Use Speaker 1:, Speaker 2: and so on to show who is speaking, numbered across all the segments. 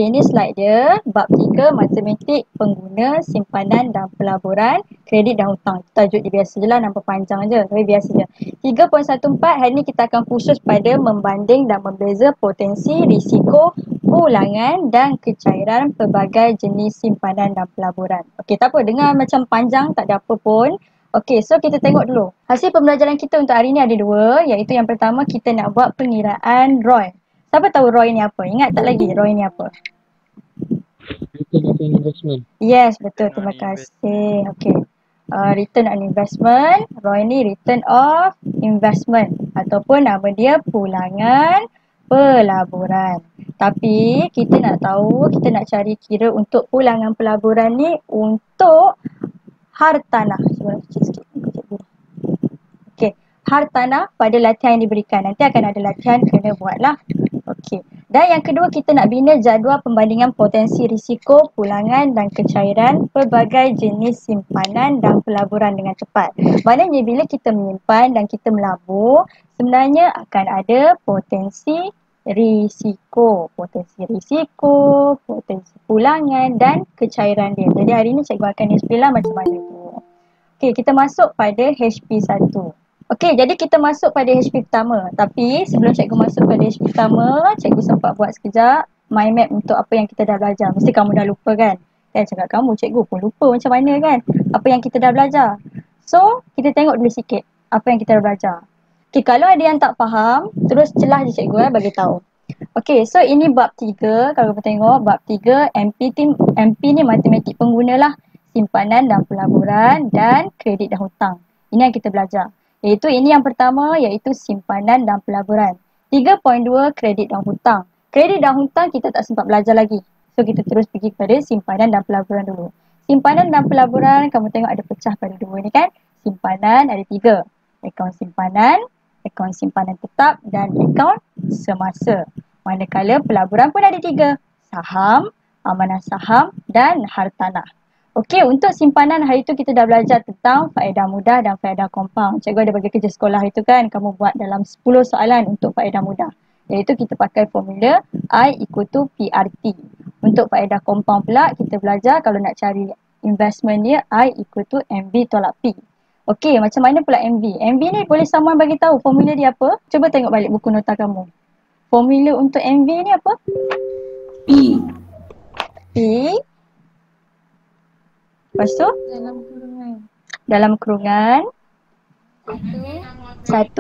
Speaker 1: Okey, ini slide dia. Bab 3 Matematik Pengguna Simpanan dan Pelaburan Kredit dan Hutang. Tajuk dia biasa je lah, nampak panjang je. Tapi biasa je. 3.14 hari ni kita akan khusus pada membanding dan membeza potensi, risiko, ulangan dan kecairan pelbagai jenis simpanan dan pelaburan. Okey, tak apa. Dengar macam panjang, tak ada apa pun. Okey, so kita tengok dulu. Hasil pembelajaran kita untuk hari ni ada dua. Iaitu yang pertama, kita nak buat pengiraan ROI. Siapa tahu ROI ni apa? Ingat tak lagi ROI ni apa?
Speaker 2: Return on investment.
Speaker 1: Yes, betul. Terima kasih. Okey. Return on investment. ROI ni return of investment. Ataupun nama dia pulangan pelaburan. Tapi kita nak tahu, kita nak cari kira untuk pulangan pelaburan ni untuk hartanah. Cuba kecil sikit. Okey. Hartanah pada latihan yang diberikan. Nanti akan ada latihan, kena buatlah. Okey. Dan yang kedua, kita nak bina jadual pembandingan potensi risiko, pulangan dan kecairan pelbagai jenis simpanan dan pelaburan dengan cepat. Maknanya bila kita menyimpan dan kita melabur, sebenarnya akan ada potensi risiko, potensi pulangan dan kecairan dia. Jadi hari ini cikgu akan explain lah macam mana tu. Okey, kita masuk pada HP1. Okey, jadi kita masuk pada HP pertama. Tapi sebelum cikgu masuk pada HP pertama, cikgu sempat buat sekejap mind map untuk apa yang kita dah belajar. Mesti kamu dah lupa kan? Kan cakap kamu, cikgu pun lupa macam mana kan? Apa yang kita dah belajar. So, kita tengok dulu sikit apa yang kita dah belajar. Okey, kalau ada yang tak faham, terus celah je cikgu bagi tahu. Okey, so ini bab 3. Kalau kita tengok bab 3 MP ni matematik pengguna lah. Simpanan dan pelaburan dan kredit dan hutang. Ini yang kita belajar. Iaitu ini yang pertama, iaitu simpanan dan pelaburan. 3.2 kredit dan hutang. Kredit dan hutang kita tak sempat belajar lagi. So kita terus pergi kepada simpanan dan pelaburan dulu. Simpanan dan pelaburan kamu tengok ada pecah pada dua ni kan. Simpanan ada 3. Akaun simpanan tetap dan akaun semasa. Manakala pelaburan pun ada 3. Saham, amanah saham dan hartanah. Okey, untuk simpanan hari tu kita dah belajar tentang faedah mudah dan faedah kompaun. Cikgu ada bagi kerja sekolah itu kan, kamu buat dalam 10 soalan untuk faedah mudah. Iaitu kita pakai formula I equal to PRT. Untuk faedah kompaun pula, kita belajar kalau nak cari investment dia, I equal to MV tolak P. Okey, macam mana pula MV? MV ni boleh someone bagi tahu formula dia apa? Cuba tengok balik buku nota kamu. Formula untuk MV ni apa?
Speaker 3: P.
Speaker 1: P. Lepas tu? Dalam kurungan. 1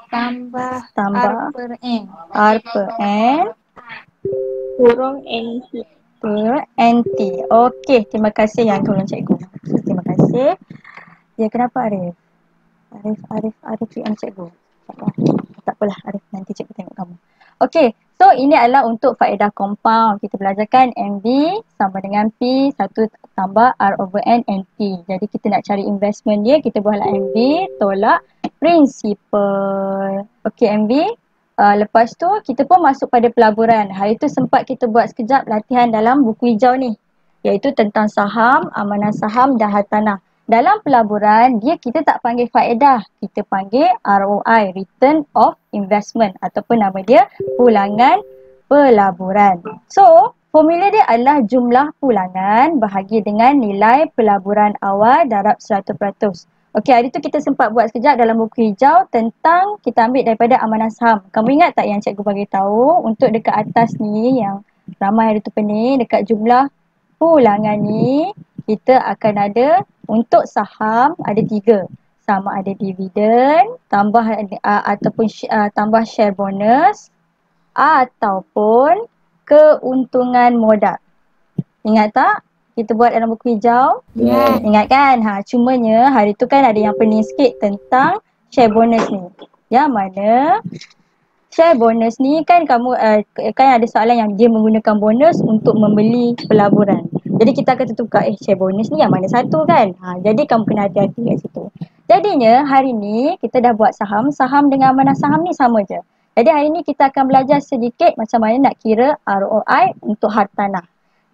Speaker 3: Tambah
Speaker 1: tambah
Speaker 3: R per N.
Speaker 1: R per N
Speaker 3: Kurung NT.
Speaker 1: per NT. Okey, terima kasih yang tolong cikgu. Terima kasih. Ya, kenapa Arif? Arif yang cikgu. Tak apalah Arif, nanti cikgu tengok kamu. Okey, so ini adalah untuk faedah kompaun. Kita belajarkan MV sama dengan P 1 tambah R over N NT. Jadi kita nak cari investment dia, kita buatlah MV tolak principal. Okey MV. Lepas tu kita pun masuk pada pelaburan. Hari tu sempat kita buat sekejap latihan dalam buku hijau ni. Iaitu tentang saham, amanah saham dan hartanah. Dalam pelaburan, kita tak panggil faedah. Kita panggil ROI, Return of Investment. Ataupun nama dia pulangan pelaburan. So, formula dia adalah jumlah pulangan bahagi dengan nilai pelaburan awal darab 100%. Okey, hari tu kita sempat buat sekejap dalam buku hijau tentang kita ambil daripada amanah saham. Kamu ingat tak yang cikgu bagi tahu untuk dekat atas ni yang ramai hari tu pening, dekat jumlah pulangan ni kita akan ada untuk saham ada 3. Sama ada dividen, tambah ataupun tambah share bonus ataupun keuntungan modal. Ingat tak? Kita buat dalam buku hijau.
Speaker 3: Ya.
Speaker 1: Ingat kan? Cumanya hari tu kan ada yang pening sikit tentang share bonus ni. Yang mana share bonus ni kan kamu kan ada soalan yang dia menggunakan bonus untuk membeli pelaburan. Jadi kita akan tentukan share bonus ni yang mana satu kan? Jadi kamu kena hati-hati kat situ. Jadinya hari ni kita dah buat saham dengan amanah saham ni sama je. Jadi hari ni kita akan belajar sedikit macam mana nak kira ROI untuk hartanah.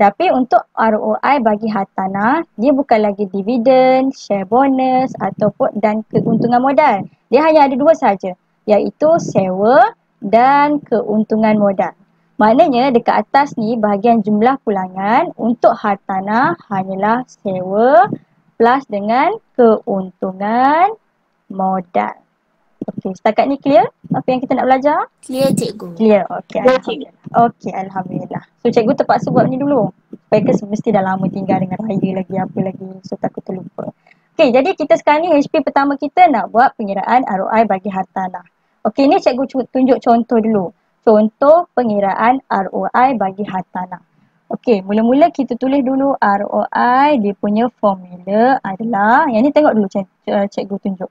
Speaker 1: Tapi untuk ROI bagi hartanah, dia bukan lagi dividen, share bonus ataupun dan keuntungan modal. Dia hanya ada 2 saja, iaitu sewa dan keuntungan modal. Maknanya dekat atas ni bahagian jumlah pulangan untuk hartanah hanyalah sewa plus dengan keuntungan modal. Okey, setakat ni clear apa yang kita nak belajar?
Speaker 3: Clear cikgu.
Speaker 1: Clear. Okey, alhamdulillah. Okey, alhamdulillah. So cikgu terpaksa buat ni dulu. Supaya ke mesti dah lama tinggal dengan raya lagi apa lagi. So takut terlupa. Okey, jadi kita sekarang ni HP pertama kita nak buat pengiraan ROI bagi hartanah. Okey, ni cikgu tunjuk contoh dulu. Contoh pengiraan ROI bagi hartanah. Okey, mula-mula kita tulis dulu ROI, dia punya formula adalah, yang ni tengok dulu cikgu tunjuk.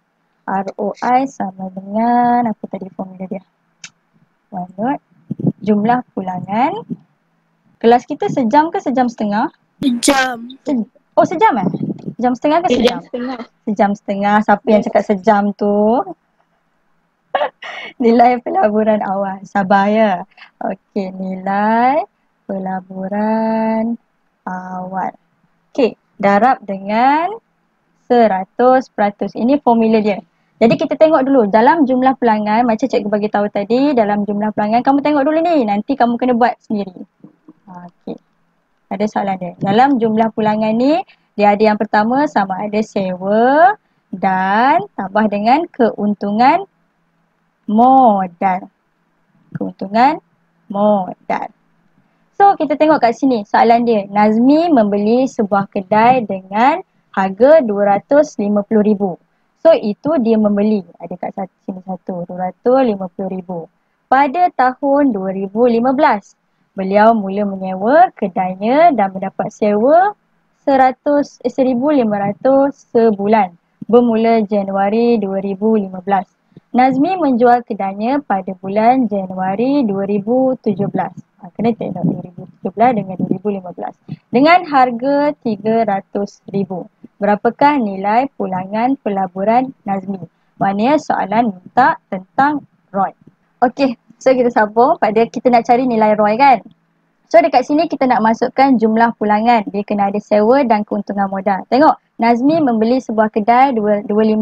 Speaker 1: ROI sama dengan, apa tadi formula dia? OneNote. Jumlah pulangan. Kelas kita sejam ke sejam setengah?
Speaker 3: Sejam.
Speaker 1: Oh, sejam eh? Sejam setengah ke sejam?
Speaker 3: Setengah.
Speaker 1: Sejam setengah. Siapa yang cakap sejam tu? Nilai pelaburan awal. Sabar ya. Okey, nilai pelaburan awal. Okey, darab dengan 100%. Ini formula dia. Jadi kita tengok dulu dalam jumlah pelanggan, macam cikgu bagi tahu tadi, dalam jumlah pelanggan kamu tengok dulu ni, nanti kamu kena buat sendiri. Okey. Ada soalan dia. Dalam jumlah pulangan ni, dia ada yang pertama sama ada sewa dan tambah dengan keuntungan modal. Keuntungan modal. So kita tengok kat sini soalan dia. Nazmi membeli sebuah kedai dengan harga RM250,000. So itu dia membeli. Ada kat sini satu. RM250,000. Pada tahun 2015, beliau mula menyewa kedainya dan mendapat sewa RM1,500 sebulan. Bermula Januari 2015. Nazmi menjual kedainya pada bulan Januari 2017. Kena tengok 2017 dengan 2015. Dengan harga RM300,000. Berapakah nilai pulangan pelaburan Nazmi? Maknanya soalan minta tentang ROI. Okey, so kita sambung pada kita nak cari nilai ROI kan? So dekat sini kita nak masukkan jumlah pulangan. Dia kena ada sewa dan keuntungan modal. Tengok, Nazmi membeli sebuah kedai 250.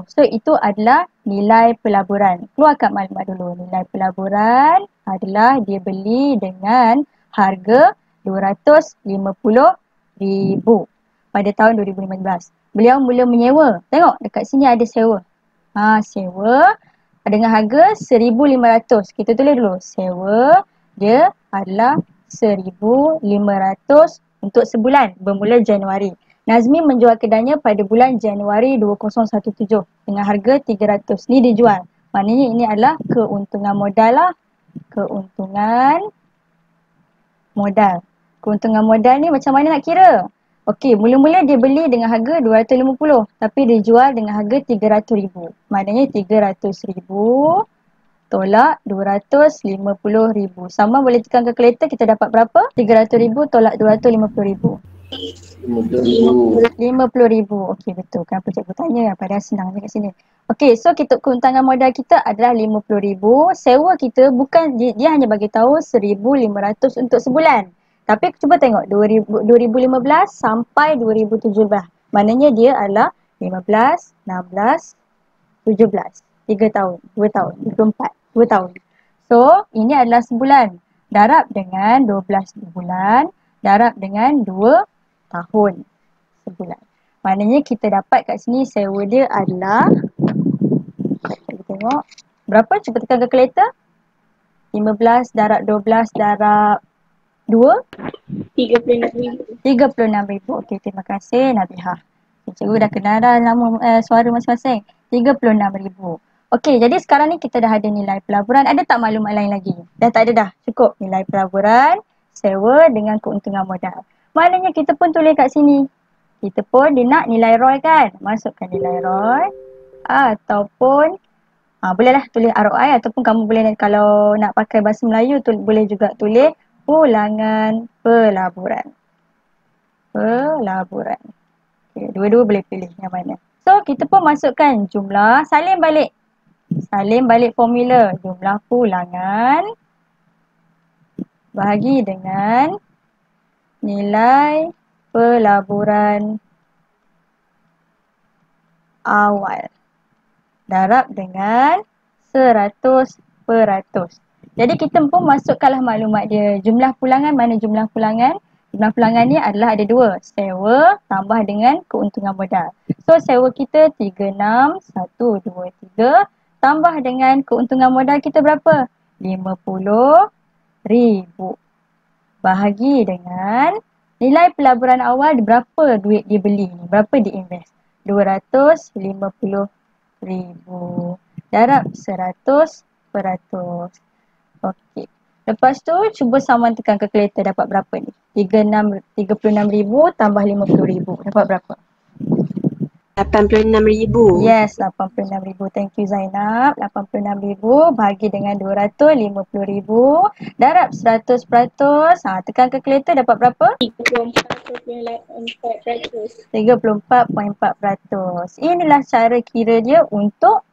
Speaker 1: So itu adalah nilai pelaburan. Keluarkan maklumat dulu. Nilai pelaburan adalah dia beli dengan harga RM250,000 pada tahun 2015. Beliau mula menyewa. Tengok dekat sini ada sewa. Sewa dengan harga RM1,500. Kita tulis dulu. Sewa dia adalah RM1,500 untuk sebulan bermula Januari. Nazmi menjual kedainya pada bulan Januari 2017 dengan harga RM300. Ni dijual. Maknanya ini adalah keuntungan modal lah. Keuntungan modal. Keuntungan modal ni macam mana nak kira? Okey, mula-mula dia beli dengan harga RM250 tapi dia jual dengan harga RM300,000. Maknanya RM300,000 tolak RM250,000. Sama boleh tekan kalkulator, kita dapat berapa? RM300,000 tolak RM250,000. RM50,000. Okey, betul. Kenapa cikgu tanya? Padahal senang je kat sini. Okey, so kita keuntungan modal kita adalah RM50,000. Sewa kita bukan, dia hanya bagi tahu RM1,500 untuk sebulan. Tapi cuba tengok 2015 sampai 2017. Maknanya dia adalah 15, 16, 17. 3 tahun, 2 tahun, 24, 2 tahun. So, ini adalah sebulan. Darab dengan 12 bulan, darab dengan 2 tahun sebulan. Maknanya kita dapat kat sini sewa dia adalah, kita tengok berapa, cuba tekan kalkulator. 15 darab 12 darab 2, RM36,000. Okey, terima kasih Nabihah. Cikgu dah kenal dah nama suara masing-masing. RM36,000. Okey, jadi sekarang ni kita dah ada nilai pelaburan. Ada tak maklumat lain lagi? Dah tak ada dah. Cukup nilai pelaburan, sewa dengan keuntungan modal. Maknanya kita pun tulis kat sini. Kita pun dia nak nilai ROI kan? Masukkan nilai ROI. Ataupun bolehlah tulis ROI ataupun kamu boleh kalau nak pakai bahasa Melayu boleh juga tulis pulangan pelaburan. Pelaburan. Okay, dua-dua boleh pilih yang mana. So kita pun masukkan jumlah, salin balik. Salin balik formula. Jumlah pulangan bahagi dengan nilai pelaburan awal. Darab dengan 100%. Jadi kita pun masukkanlah maklumat dia. Jumlah pulangan, mana jumlah pulangan? Jumlah pulangan ni adalah ada dua. Sewa tambah dengan keuntungan modal. So sewa kita 36,123 tambah dengan keuntungan modal kita berapa? 50,000. Bahagi dengan nilai pelaburan awal berapa duit dia beli ni? Berapa dia invest? 250,000. Darab 100%. Okey. Lepas tu cuba saman tekan kalkulator dapat berapa ni? 36,000 tambah 50,000. Dapat berapa?
Speaker 3: 86,000.
Speaker 1: Yes, 86,000. Thank you Zainab. 86,000 bahagi dengan 250,000 darab 100%. Tekan kalkulator dapat berapa?
Speaker 3: 34,400.
Speaker 1: 34.4%. Inilah cara kira dia untuk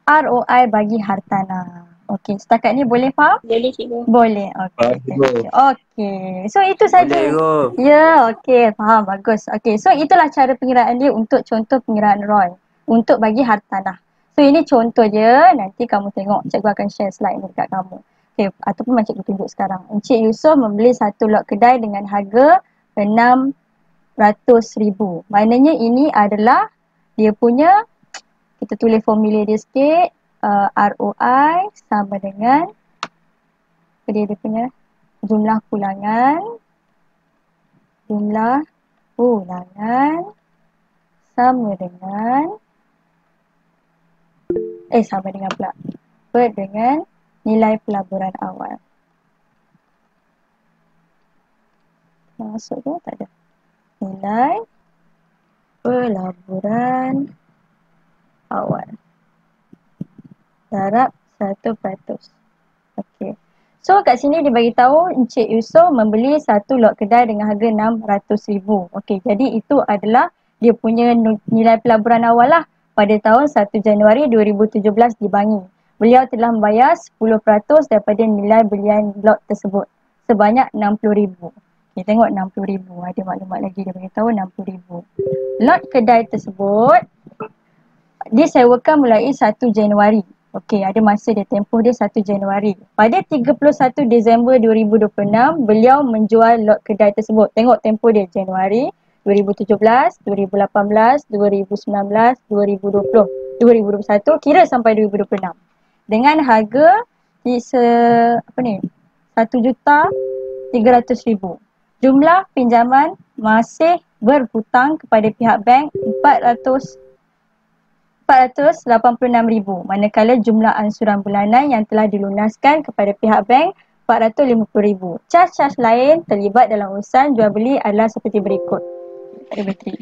Speaker 1: ROI bagi hartanah. Okey, setakat ni boleh faham?
Speaker 3: Boleh cikgu.
Speaker 1: Boleh. Okey.
Speaker 2: Boleh.
Speaker 1: Okey. So itu saja.
Speaker 4: Boleh,
Speaker 1: Ya, okey, faham, bagus. Okey, so itulah cara pengiraan dia untuk contoh pengiraan ROI untuk bagi hartanah. So ini contoh je, nanti kamu tengok, cikgu akan share slide ni dekat kamu. Okey, ataupun macam cikgu tunjuk sekarang. Encik Yusof membeli satu lot kedai dengan harga 600,000. Maknanya ini adalah dia punya, kita tulis formula dia sikit, ROI sama dengan dia punya jumlah pulangan sama dengan pula dengan nilai pelaburan awal. Masuk ke? Tak ada. Nilai pelaburan awal darab 100%. Okey. So kat sini dia bagi tahu Encik Yusof membeli satu lot kedai dengan harga 600,000. Okey, jadi itu adalah dia punya nilai pelaburan awal lah pada tahun 1 Januari 2017 di Bangi. Beliau telah membayar 10% daripada nilai belian lot tersebut sebanyak 60,000. Okey, tengok 60,000. Ada maklumat lagi dia bagi tahu 60,000. Lot kedai tersebut disewakan mulai 1 Januari. Okey, ada masa dia tempoh dia 1 Januari. Pada 31 Disember 2026, beliau menjual lot kedai tersebut. Tengok tempoh dia Januari 2017, 2018, 2019, 2020, 2021, kira sampai 2026. Dengan harga 1,300,000. Jumlah pinjaman masih berhutang kepada pihak bank 486,000, manakala jumlah ansuran bulanan yang telah dilunaskan kepada pihak bank 450,000. Cas-cas lain terlibat dalam urusan jual beli adalah seperti berikut. Ada bateri.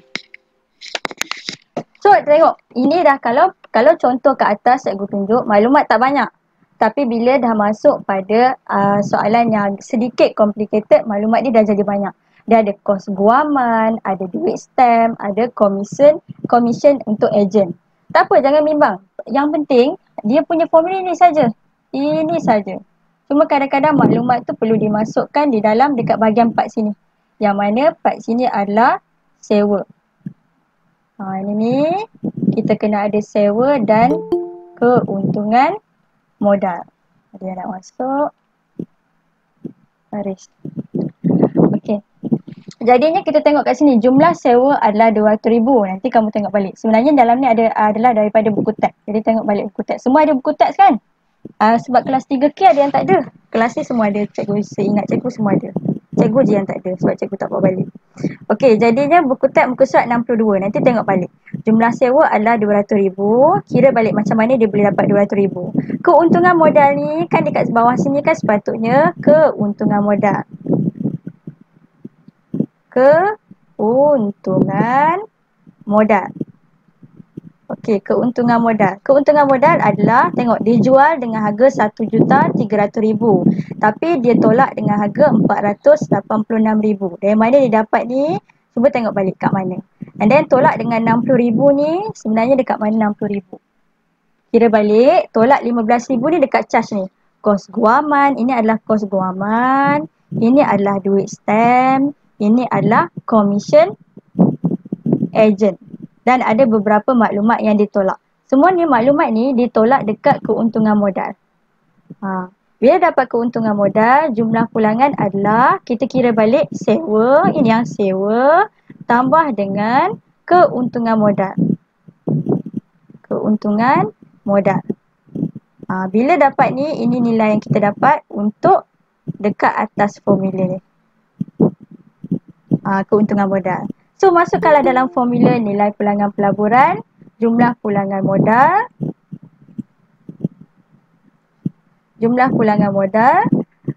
Speaker 1: So tengok, ini dah kalau contoh ke atas cikgu tunjuk, maklumat tak banyak. Tapi bila dah masuk pada soalan yang sedikit complicated, maklumat dia dah jadi banyak. Dia ada kos guaman, ada duit stamp, ada commission untuk ejen. Tak apa, jangan bimbang. Yang penting, dia punya formula ini saja. Ini saja. Cuma kadang-kadang maklumat tu perlu dimasukkan di dalam dekat bahagian part sini. Yang mana part sini adalah sewa. Ini ni, kita kena ada sewa dan keuntungan modal. Ada yang nak masuk. Baris. Okey. Jadinya kita tengok kat sini, jumlah sewa adalah 200,000. Nanti kamu tengok balik. Sebenarnya dalam ni adalah daripada buku teks. Jadi tengok balik buku teks. Semua ada buku teks kan? Sebab kelas 3K ada yang tak ada. Kelas ni semua ada. Cikgu seingat cikgu semua ada. Cikgu je yang tak ada sebab cikgu tak bawa balik. Okey, jadinya buku teks muka surat 62. Nanti tengok balik. Jumlah sewa adalah 200,000. Kira balik macam mana dia boleh dapat 200,000. Keuntungan modal ni kan dekat bawah sini kan sepatutnya keuntungan modal. Keuntungan modal. Okey, keuntungan modal. Keuntungan modal adalah, tengok, dijual dengan harga 1,300,000. Tapi dia tolak dengan harga 486,000. Dari mana dia dapat ni? Cuba tengok balik kat mana. And then tolak dengan 60,000 ni, sebenarnya dekat mana 60,000? Kira balik, tolak 15,000 ni dekat charge ni. Kos guaman, ini adalah kos guaman. Ini adalah duit stamp. Ini adalah commission agent. Dan ada beberapa maklumat yang ditolak. Semua ni maklumat ni ditolak dekat keuntungan modal. Bila dapat keuntungan modal, jumlah pulangan adalah kita kira balik sewa, ini yang sewa tambah dengan keuntungan modal. Keuntungan modal. Bila dapat ni, ini nilai yang kita dapat untuk dekat atas formula ni. Keuntungan modal. So, masukkanlah dalam formula nilai pulangan pelaburan, jumlah pulangan modal,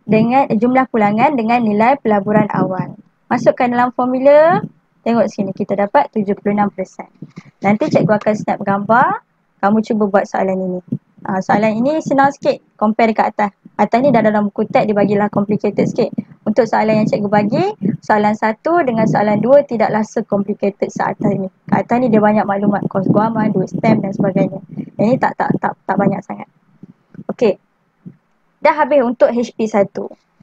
Speaker 1: dengan jumlah pulangan dengan nilai pelaburan awal. Masukkan dalam formula, tengok sini kita dapat 76%. Nanti cikgu akan snap gambar, kamu cuba buat soalan ini. Soalan ini senang sikit, compare dekat atas. Atas ni dah dalam buku teks, dia bagilah complicated sikit. Untuk soalan yang cikgu bagi, soalan 1 dengan soalan 2 tidaklah se-complicated seatas ni. Kat atas ni dia banyak maklumat, kos guaman, duit stamp dan sebagainya. Ini tak banyak sangat. Okey. Dah habis untuk HP1.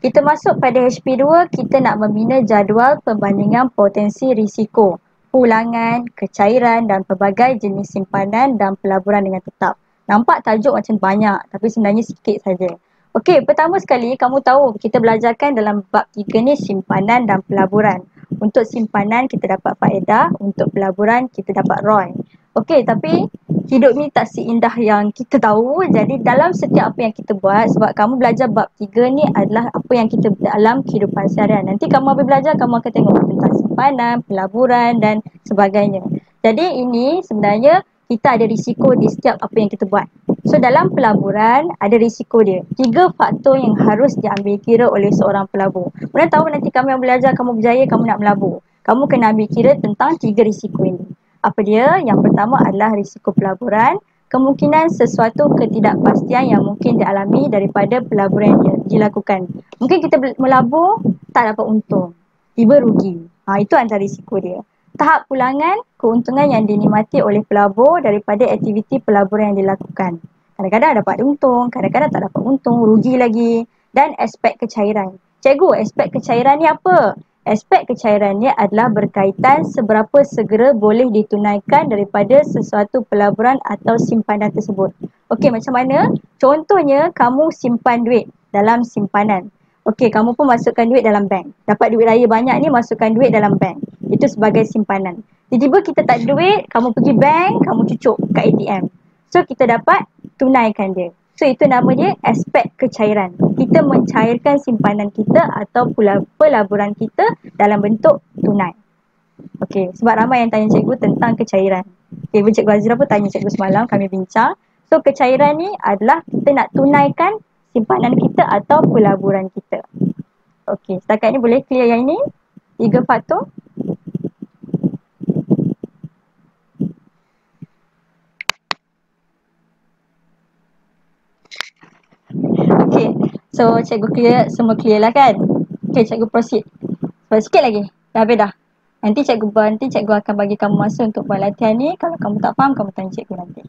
Speaker 1: Kita masuk pada HP2, kita nak membina jadual perbandingan potensi risiko, pulangan, kecairan dan pelbagai jenis simpanan dan pelaburan dengan tetap. Nampak tajuk macam banyak tapi sebenarnya sikit saja. Okey, pertama sekali kamu tahu kita belajarkan dalam bab 3 ni simpanan dan pelaburan. Untuk simpanan kita dapat faedah, untuk pelaburan kita dapat ROI. Okey, tapi hidup ni tak seindah yang kita tahu. Jadi dalam setiap apa yang kita buat, sebab kamu belajar bab 3 ni adalah apa yang kita dalam kehidupan seharian. Nanti kamu habis belajar, kamu akan tengok tentang simpanan, pelaburan dan sebagainya. Jadi ini sebenarnya kita ada risiko di setiap apa yang kita buat. So dalam pelaburan ada risiko dia. 3 faktor yang harus diambil kira oleh seorang pelabur. Mana tahu nanti kamu yang belajar, kamu berjaya, kamu nak melabur. Kamu kena ambil kira tentang 3 risiko ini. Apa dia? Yang pertama adalah risiko pelaburan. Kemungkinan sesuatu ketidakpastian yang mungkin dialami daripada pelaburan yang dilakukan. Mungkin kita melabur, tak dapat untung. Tiba rugi. Itu antara risiko dia. Tahap pulangan, keuntungan yang dinikmati oleh pelabur daripada aktiviti pelaburan yang dilakukan. Kadang-kadang dapat untung, kadang-kadang tak dapat untung, rugi lagi. Dan aspek kecairan. Cikgu, aspek kecairan ni apa? Aspek kecairan ni adalah berkaitan seberapa segera boleh ditunaikan daripada sesuatu pelaburan atau simpanan tersebut. Okey, macam mana? Contohnya, kamu simpan duit dalam simpanan. Okey, kamu pun masukkan duit dalam bank. Dapat duit raya banyak ni, masukkan duit dalam bank. Itu sebagai simpanan. Tiba-tiba kita tak ada duit, kamu pergi bank, kamu cucuk kat ATM. So, kita dapat tunaikan dia. So, itu nama dia aspek kecairan. Kita mencairkan simpanan kita atau pelaburan kita dalam bentuk tunai. Okey, sebab ramai yang tanya cikgu tentang kecairan. Okey, Cikgu Azira pun tanya cikgu semalam, kami bincang. So, kecairan ni adalah kita nak tunaikan simpanan kita atau pelaburan kita. Okey, setakat ni boleh clear yang ini? 3 faktor. Okay, so cikgu clear, semua clear lah kan? Okay, cikgu proceed. Sebab sikit lagi, dah habis dah. Nanti cikgu akan bagi kamu masa untuk buat latihan ni. Kalau kamu tak faham, kamu tanya cikgu nanti.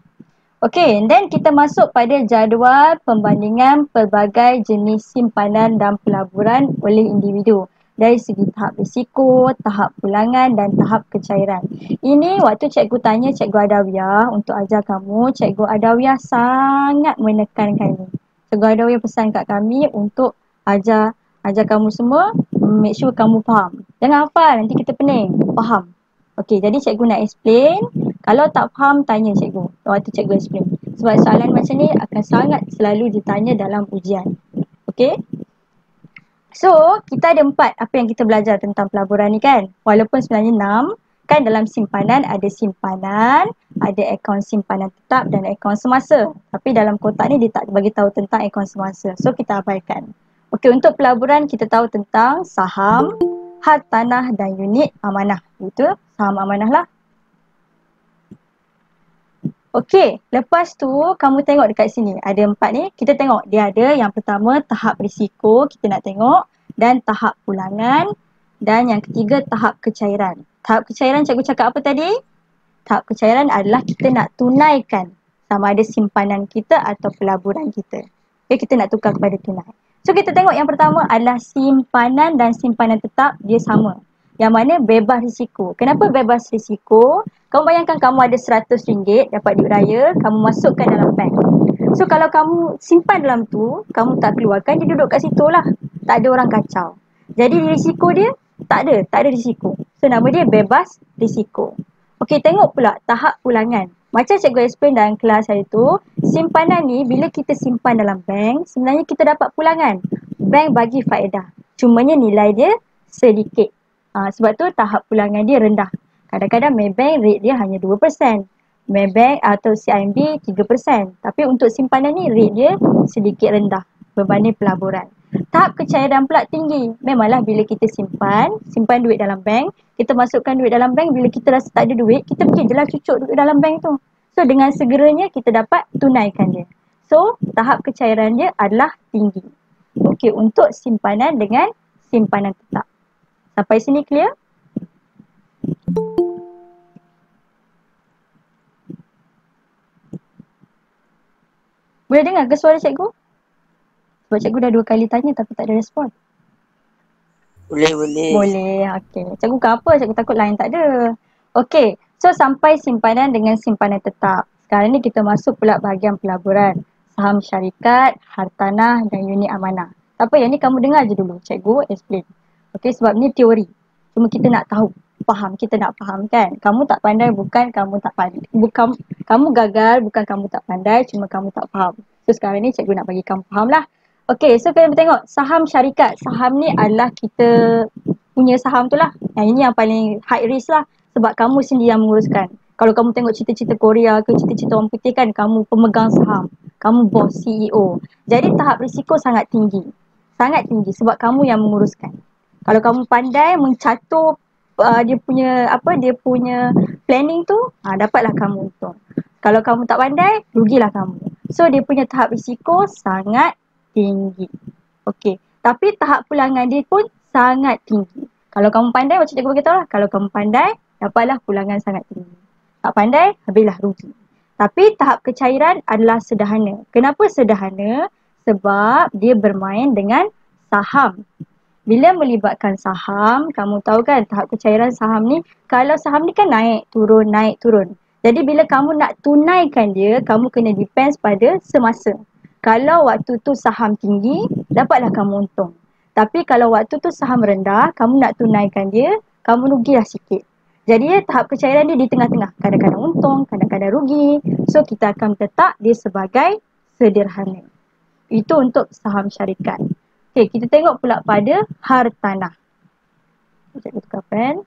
Speaker 1: Okay, then kita masuk pada jadual pembandingan pelbagai jenis simpanan dan pelaburan oleh individu. Dari segi tahap risiko, tahap pulangan dan tahap kecairan. Ini waktu cikgu tanya cikgu Adawiyah untuk ajar kamu, cikgu Adawiyah sangat menekankan ini. Cikgu Adawiyah pesan kat kami untuk ajar kamu semua, make sure kamu faham. Jangan hafal, nanti kita pening. Faham. Okey, jadi cikgu nak explain. Kalau tak faham, tanya cikgu waktu cikgu explain. Sebab soalan macam ni akan sangat selalu ditanya dalam ujian. Okey? So, kita ada 4 apa yang kita belajar tentang pelaburan ni kan. Walaupun sebenarnya 6. Kan dalam simpanan ada simpanan, ada akaun simpanan tetap dan akaun semasa. Tapi dalam kotak ni dia tak bagi tahu tentang akaun semasa. So kita abaikan. Okey, untuk pelaburan kita tahu tentang saham, had tanah dan unit amanah. Itu saham amanah lah. Okey, lepas tu kamu tengok dekat sini. Ada 4 ni. Kita tengok dia ada yang pertama tahap risiko kita nak tengok. Dan tahap pulangan. Dan yang ketiga tahap kecairan. Tahap kecairan cikgu cakap apa tadi? Tahap kecairan adalah kita nak tunaikan sama ada simpanan kita atau pelaburan kita. Okay, kita nak tukar kepada tunai. So kita tengok yang pertama adalah simpanan dan simpanan tetap dia sama. Yang mana bebas risiko. Kenapa bebas risiko? Kamu bayangkan kamu ada RM100 dapat duit raya, kamu masukkan dalam bank. So kalau kamu simpan dalam tu, kamu tak keluarkan, dia duduk kat situ lah. Tak ada orang kacau. Jadi risiko dia tak ada risiko. So nama dia bebas risiko. Okey, tengok pula tahap pulangan. Macam cikgu explain dalam kelas hari tu, simpanan ni bila kita simpan dalam bank, sebenarnya kita dapat pulangan. Bank bagi faedah. Cumanya nilai dia sedikit. Sebab tu tahap pulangan dia rendah. Kadang-kadang Maybank rate dia hanya 2%. Maybank atau CIMB 3%. Tapi untuk simpanan ni rate dia sedikit rendah berbanding pelaburan. Tahap kecairan pula tinggi. Memanglah bila kita simpan duit dalam bank, kita masukkan duit dalam bank, bila kita rasa tak ada duit, kita pergi je lah cucuk duit dalam bank tu. So dengan segeranya kita dapat tunaikan dia. So tahap kecairan dia adalah tinggi. Okey, untuk simpanan dengan simpanan tetap. Sampai sini clear? Boleh dengar ke suara cikgu? Sebab cikgu dah 2 kali tanya tapi tak ada respon.
Speaker 4: Boleh.
Speaker 1: Boleh, okey. Cikgu bukan apa, cikgu takut lain tak ada. Okey, so sampai simpanan dengan simpanan tetap. Sekarang ni kita masuk pula bahagian pelaburan. Saham syarikat, hartanah dan unit amanah. Tak apa, yang ni kamu dengar je dulu, cikgu explain. Okey, sebab ni teori. Cuma kita nak tahu, kita nak faham kan. Kamu tak pandai bukan kamu tak pandai. Bukan kamu gagal, bukan kamu tak pandai, cuma kamu tak faham. So sekarang ni cikgu nak bagi kamu faham lah. Okey, so kita tengok saham syarikat. Saham ni adalah kita punya saham tu lah. Yang ini yang paling high risk lah. Sebab kamu sendiri yang menguruskan. Kalau kamu tengok cerita-cerita Korea ke cerita-cerita orang putih kan, kamu pemegang saham. Kamu bos, CEO. Jadi tahap risiko sangat tinggi. Sangat tinggi sebab kamu yang menguruskan. Kalau kamu pandai mencatur dia punya planning tu, dapatlah kamu untung. Kalau kamu tak pandai, rugilah kamu. So dia punya tahap risiko sangat tinggi. Okey. Tapi tahap pulangan dia pun sangat tinggi. Kalau kamu pandai, macam cikgu beritahu lah. Kalau kamu pandai, dapatlah pulangan sangat tinggi. Tak pandai, habislah rugi. Tapi tahap kecairan adalah sederhana. Kenapa sederhana? Sebab dia bermain dengan saham. Bila melibatkan saham, kamu tahu kan tahap kecairan saham ni, kalau saham ni kan naik, turun. Jadi bila kamu nak tunaikan dia, kamu kena depends pada semasa. Kalau waktu tu saham tinggi, dapatlah kamu untung. Tapi kalau waktu tu saham rendah, kamu nak tunaikan dia, kamu rugilah sikit. Jadi tahap kecairan dia di tengah-tengah. Kadang-kadang untung, kadang-kadang rugi. So kita akan letak dia sebagai sederhana. Itu untuk saham syarikat. Okey, kita tengok pula pada hartanah. Cikgu tukar pen.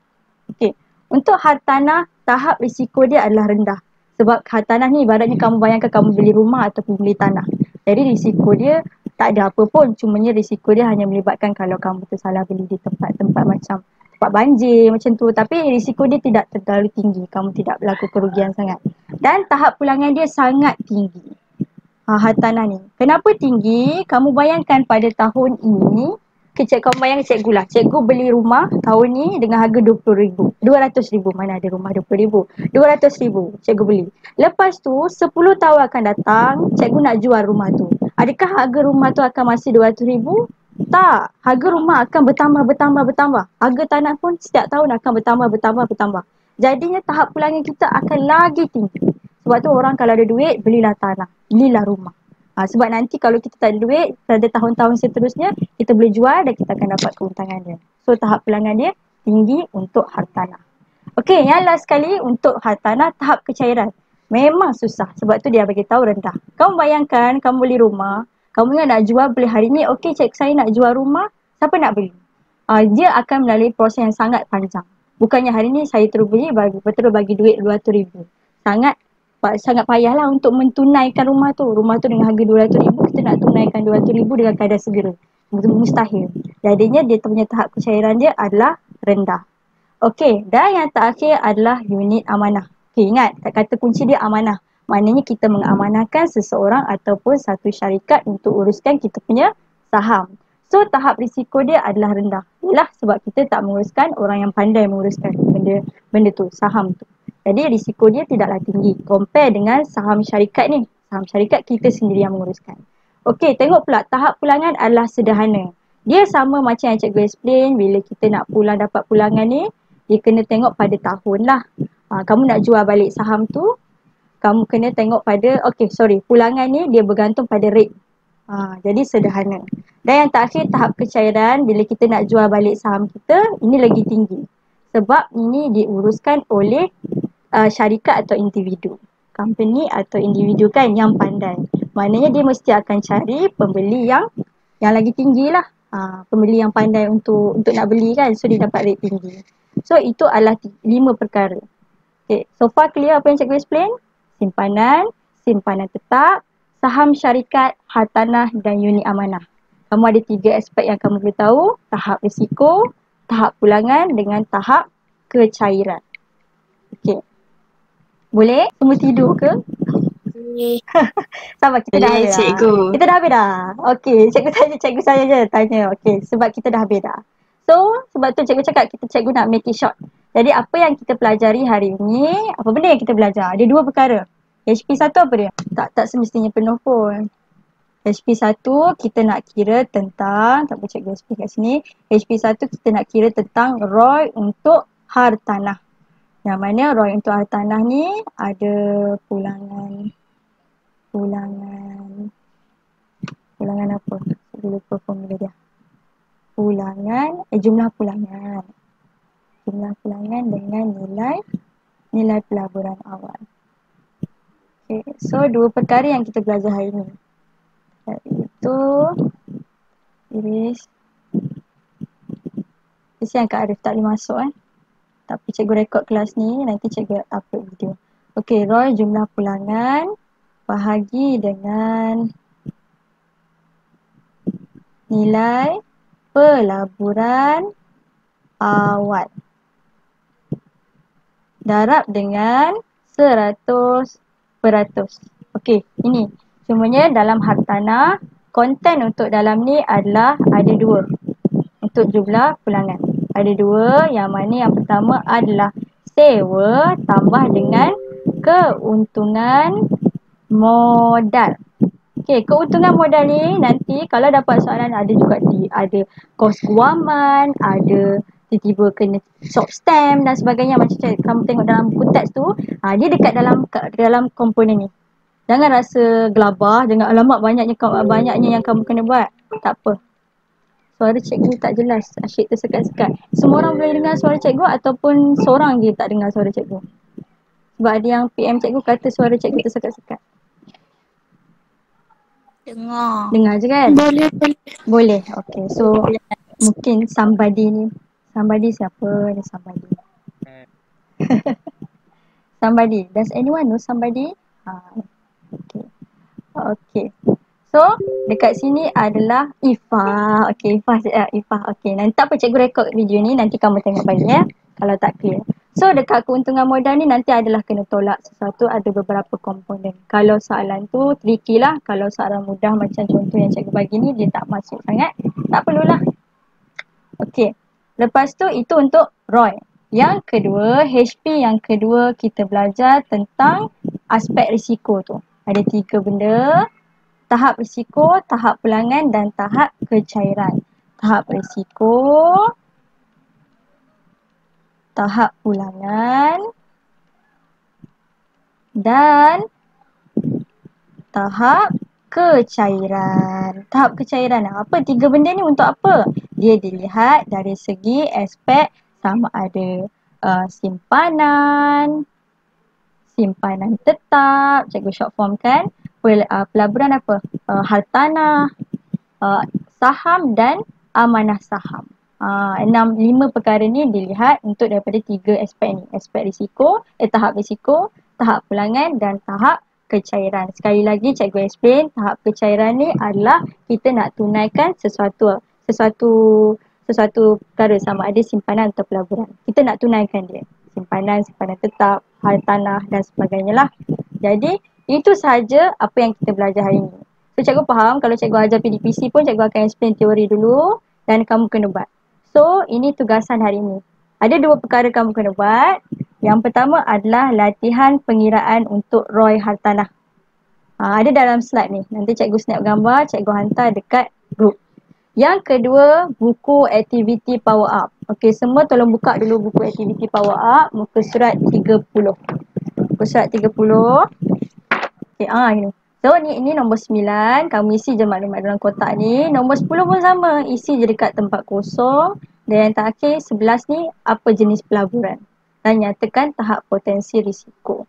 Speaker 1: Okey, untuk hartanah, tahap risiko dia adalah rendah. Sebab hartanah ni ibaratnya kamu bayangkan kamu beli rumah ataupun beli tanah. Jadi risiko dia tak ada apa pun. Cumanya risiko dia hanya melibatkan kalau kamu tersalah beli di tempat-tempat macam tempat banjir macam tu. Tapi risiko dia tidak terlalu tinggi. Kamu tidak berlaku kerugian sangat. Dan tahap pulangan dia sangat tinggi. Hartanah ni. Kenapa tinggi? Kamu bayangkan pada tahun ini, kamu bayangkan cikgu lah. Cikgu beli rumah tahun ni dengan harga RM20,000. RM200,000. Mana ada rumah RM20,000? RM200,000 cikgu beli. Lepas tu, 10 tahun akan datang, cikgu nak jual rumah tu. Adakah harga rumah tu akan masih RM200,000? Tak. Harga rumah akan bertambah. Harga tanah pun setiap tahun akan bertambah. Jadinya tahap pulangan kita akan lagi tinggi. Sebab tu orang kalau ada duit, belilah tanah, belilah rumah. Sebab nanti kalau kita tak ada duit, pada tahun-tahun seterusnya, kita boleh jual dan kita akan dapat keuntungan dia. So tahap pulangan dia tinggi untuk hartanah. Okey, yang last sekali untuk hartanah, tahap kecairan. Memang susah, sebab tu dia bagi tahu rendah. Kamu bayangkan, kamu beli rumah, kamu yang nak jual beli hari ni, okey cik saya nak jual rumah, siapa nak beli? Dia akan melalui proses yang sangat panjang. Bukannya hari ni saya terus beli, betul bagi duit RM200,000. Sangat payahlah untuk mentunaikan rumah tu. Rumah tu dengan harga RM200,000, kita nak tunaikan RM200,000 dengan keadaan segera. Mustahil. Jadinya dia punya tahap kecairan dia adalah rendah. Okey, dan yang terakhir adalah unit amanah. Okey, ingat kata kunci dia amanah. Maknanya kita mengamanahkan seseorang ataupun satu syarikat untuk uruskan kita punya saham. So tahap risiko dia adalah rendah. Ialah sebab kita tak menguruskan orang yang pandai menguruskan benda tu, saham tu. Jadi risiko dia tidaklah tinggi. Compare dengan saham syarikat ni. Saham syarikat kita sendiri yang menguruskan. Okey, tengok pula tahap pulangan adalah sederhana. Dia sama macam yang cikgu explain. Bila kita nak dapat pulangan ni, dia kena tengok pada tahun lah. Kamu nak jual balik saham tu, kamu kena tengok pada, pulangan ni dia bergantung pada rate. Jadi sederhana. Dan yang terakhir, tahap kecairan bila kita nak jual balik saham kita, ini lagi tinggi. Sebab ini diuruskan oleh syarikat atau individu. Company atau individu kan yang pandai. Maknanya dia mesti akan cari pembeli yang lagi tinggi lah. Pembeli yang pandai untuk nak beli kan. So dia dapat rate tinggi. So itu adalah 5 perkara. Okay, so far clear apa yang cikgu explain? Simpanan tetap, saham syarikat, hartanah dan unit amanah. Kamu ada 3 aspek yang kamu boleh tahu. Tahap risiko, tahap pulangan dengan tahap kecairan. Okay. Boleh? Semua tidur ke? Sabar, kita dah
Speaker 3: Boleh,
Speaker 1: habis dah.
Speaker 3: cikgu.
Speaker 1: Kita dah habis dah. Okey, cikgu tanya, cikgu saya je tanya. Okey, sebab kita dah habis dah. So, sebab tu cikgu cakap cikgu nak make it short. Jadi apa yang kita pelajari hari ini, apa benda yang kita belajar? Ada 2 perkara. HP1 apa dia? Tak semestinya penuh pun. HP1 kita nak kira tentang, tak boleh cikgu explain kat sini. HP1 kita nak kira tentang ROI untuk hartanah. Yang mana ROI untuk hartanah ni ada pulangan apa? Saya lupa formula dia. Jumlah pulangan. Jumlah pulangan dengan nilai pelaburan awal. Okay, so 2 perkara yang kita belajar hari ni. Iaitu Iris yang Kak Arif tak boleh masuk tapi cikgu rekod kelas ni, nanti cikgu upload video. Okey, ROI jumlah pulangan bahagi dengan nilai pelaburan awal. Darab dengan 100%. Okey, ini. Cumanya dalam hartanah, konten untuk dalam ni adalah ada 2. Untuk jumlah pulangan. Ada 2, yang mana yang pertama adalah sewa tambah dengan keuntungan modal. Okey, keuntungan modal ni nanti kalau dapat soalan ada juga ada kos guaman, ada tiba-tiba kena shop stamp dan sebagainya, macam kamu tengok dalam buku teks tu, dia dekat dalam komponen ni. Jangan rasa gelabah, jangan alamak banyaknya yang kamu kena buat. Tak apa. Suara cikgu tak jelas, asyik tersekat-sekat. Semua orang boleh dengar suara cikgu ataupun seorang je tak dengar suara cikgu? Sebab ada yang PM cikgu kata suara cikgu tersekat-sekat. Dengar je kan? Boleh. Okay, so mungkin somebody siapa ni somebody? Somebody. Does anyone know somebody? Okay. So, dekat sini adalah Ifah. Okay, Ifah. Okay, nanti tak apa cikgu rekod video ni, nanti kamu tengok balik kalau tak clear. So, dekat keuntungan modal ni nanti adalah kena tolak sesuatu, ada beberapa komponen. Kalau soalan tu tricky lah, kalau soalan mudah macam contoh yang cikgu bagi ni, dia tak masuk sangat, tak perlulah. Okay, lepas tu itu untuk ROI. Yang kedua, HP yang kedua kita belajar tentang aspek risiko tu. Ada 3 benda. Tahap risiko, tahap pulangan dan tahap kecairan. Tahap risiko, tahap pulangan dan tahap kecairan. Tahap kecairan apa? 3 benda ni untuk apa? Dia dilihat dari segi aspek sama ada simpanan tetap, cikgu short form kan, pelaburan apa? Hartanah, saham dan amanah saham. 5 perkara ni dilihat untuk daripada 3 aspek ni. Aspek risiko, tahap risiko, tahap pulangan dan tahap kecairan. Sekali lagi cikgu explain, tahap kecairan ni adalah kita nak tunaikan sesuatu perkara sama ada simpanan atau pelaburan. Kita nak tunaikan dia. Simpanan tetap, hartanah dan sebagainya lah. Jadi, itu sahaja apa yang kita belajar hari ini. So, cikgu faham kalau cikgu ajar PDPC pun cikgu akan explain teori dulu dan kamu kena buat. So, ini tugasan hari ini. Ada 2 perkara kamu kena buat. Yang pertama adalah latihan pengiraan untuk ROI hartanah. Ada dalam slide ni. Nanti cikgu snap gambar, cikgu hantar dekat group. Yang kedua, buku aktiviti power up. Okey, semua tolong buka dulu buku aktiviti power up, muka surat 30. Muka surat 30. Okay, gini. So, ni nombor 9. Kamu isi je maklumat dalam kotak ni. Nombor 10 pun sama. Isi je dekat tempat kosong. Dan yang terakhir, 11 ni, apa jenis pelaburan. Dan nyatakan tahap potensi risiko.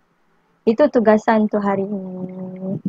Speaker 1: Itu tugasan untuk hari ini.